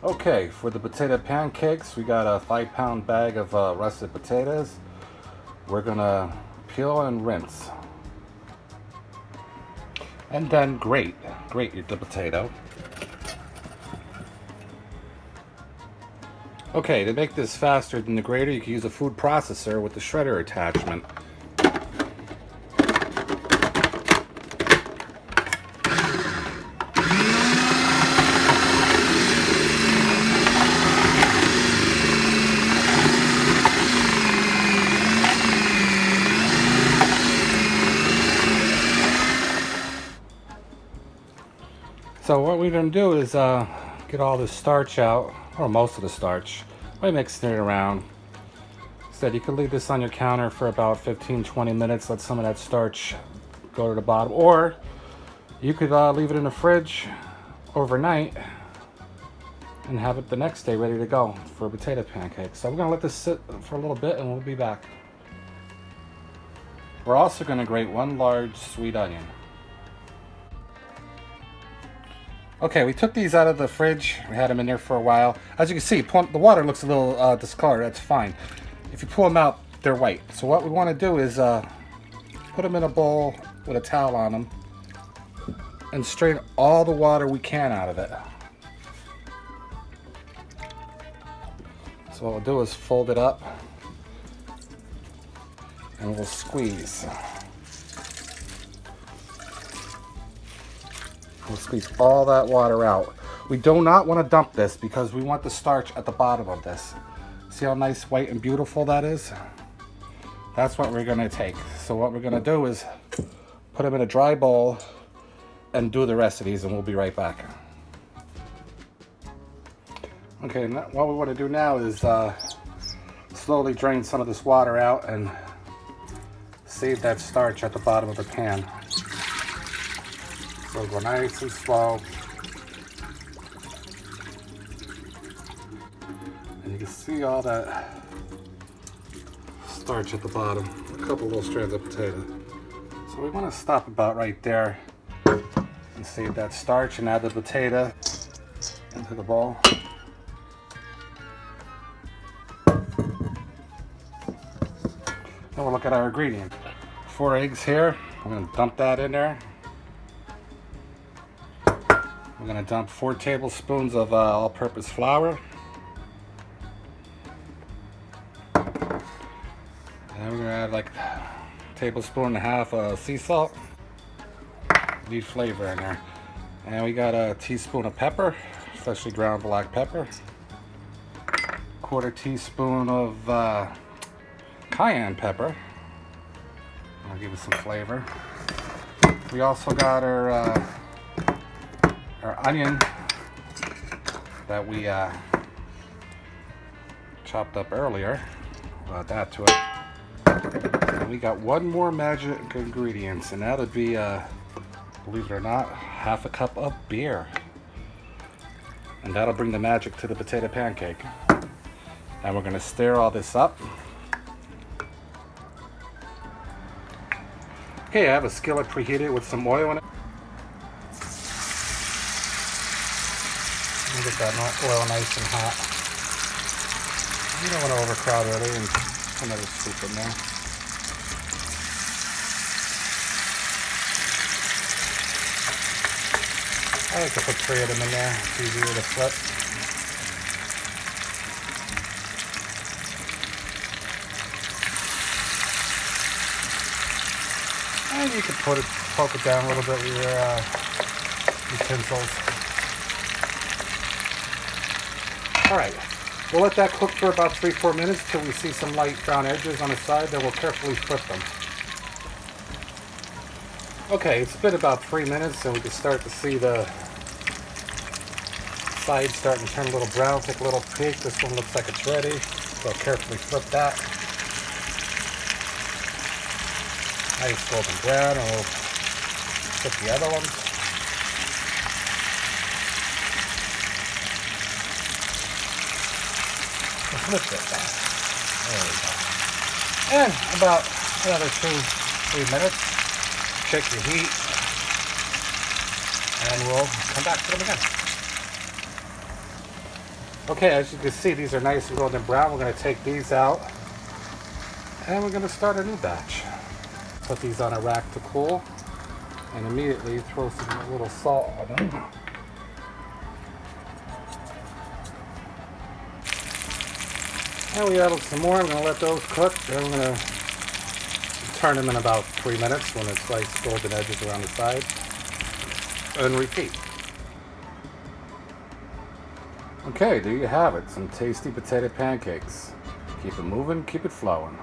Okay, for the potato pancakes, we got a 5-pound bag of russet potatoes. We're gonna peel and rinse. And then grate the potato. Okay, to make this faster than the grater, you can use a food processor with the shredder attachment. So what we're going to do is get all the starch out, or most of the starch, by mixing it around. Instead, you can leave this on your counter for about 15-20 minutes, let some of that starch go to the bottom, or you could leave it in the fridge overnight and have it the next day ready to go for potato pancakes. So we're going to let this sit for a little bit and we'll be back. We're also going to grate 1 large sweet onion. Okay, we took these out of the fridge. We had them in there for a while. As you can see, the water looks a little discolored. That's fine. If you pull them out, they're white. So what we want to do is put them in a bowl with a towel on them and strain all the water we can out of it. So what we'll do is fold it up and we'll squeeze. We'll squeeze all that water out. We do not want to dump this because we want the starch at the bottom of this. See how nice, white, and beautiful that is? That's what we're going to take. So what we're going to do is put them in a dry bowl and do the rest of these, and we'll be right back. Okay, what we want to do now is slowly drain some of this water out and save that starch at the bottom of the pan. So go nice and slow. And you can see all that starch at the bottom. A couple little strands of potato. So we want to stop about right there and save that starch and add the potato into the bowl. Now we'll look at our ingredients. 4 eggs here. I'm going to dump that in there. We're going to dump 4 tablespoons of all-purpose flour. And we're going to add like a tablespoon and a half of sea salt. Need flavor in there. And we got a teaspoon of pepper, freshly ground black pepper. 1/4 teaspoon of cayenne pepper. I'll give it some flavor. We also got our onion that we chopped up earlier. We'll add that to it. And we got one more magic ingredient, and that would be, believe it or not, 1/2 cup of beer. And that'll bring the magic to the potato pancake. And we're going to stir all this up. Okay, I have a skillet preheated with some oil in it. Get that oil nice and hot. You don't want to overcrowd it and put another scoop in there. I like to put 3 of them in there. It's easier to flip. And you can poke it down a little bit with your utensils. Alright, we'll let that cook for about 3-4 minutes till we see some light brown edges on the side, then we'll carefully flip them. Okay, it's been about 3 minutes and we can start to see the sides starting to turn a little brown, take a little peek. This one looks like it's ready, so I'll carefully flip that. Nice golden brown, and we'll flip the other ones. Flip it back. There we go. And about another 2-3 minutes. Check your heat. And we'll come back to them again. Okay, as you can see, these are nice and golden brown. We're going to take these out and we're going to start a new batch. Put these on a rack to cool and immediately throw some little salt on them. And we added some more. I'm going to let those cook. Then I'm going to turn them in about 3 minutes when it's nice golden edges around the sides. And repeat. Okay, there you have it. Some tasty potato pancakes. Keep it moving, keep it flowing.